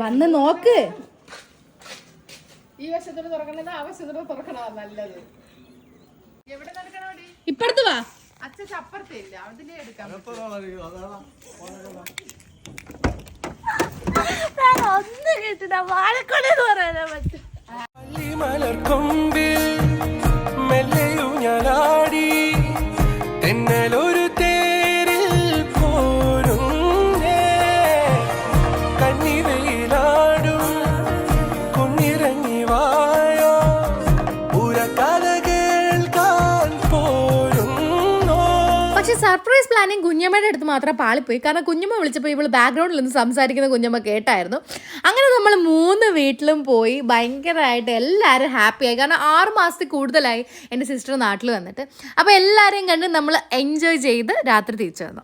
വന്ന് നോക്ക്. ഈ വശത്തോട് തുറക്കണത് ആ വശത്തോട് തുറക്കണോ നല്ലത്? എവിടെ നടക്കണോടി? ഇപ്പടുത്ത് വാ. അച്ഛൻ അപ്പുറത്തില്ല, അതിലേ എടുക്കാം. ഒന്ന് കേട്ടിട്ടാ വാഴക്കൊലെന്ന് പറയാനാ പറ്റും. ഒരു തേരിൽ പോരും കണ്ണി വെയിലാടും കുഞ്ഞിറങ്ങി വായോ പൂരക്കഥ കേൾക്കാൻ പോരും. പക്ഷെ സർപ്രൈസ് പ്ലാനിങ് കുഞ്ഞമ്മയുടെ അടുത്ത് മാത്രം പാളിപ്പോയി. കാരണം കുഞ്ഞമ്മ വിളിച്ചപ്പോൾ ഇവള് ബാക്ക്ഗ്രൗണ്ടിൽ നിന്ന് സംസാരിക്കുന്ന കുഞ്ഞമ്മ കേട്ടായിരുന്നു. അങ്ങനെ നമ്മൾ 3 വീട്ടിലും പോയി ഭയങ്കരമായിട്ട് എല്ലാവരും ഹാപ്പിയായി. കാരണം 6 മാസത്തിൽ കൂടുതലായി എൻ്റെ സിസ്റ്റർ നാട്ടിൽ വന്നിട്ട്. അപ്പോൾ എല്ലാവരെയും കണ്ട് നമ്മൾ എൻജോയ് ചെയ്ത് രാത്രി തിരിച്ചു വന്നു.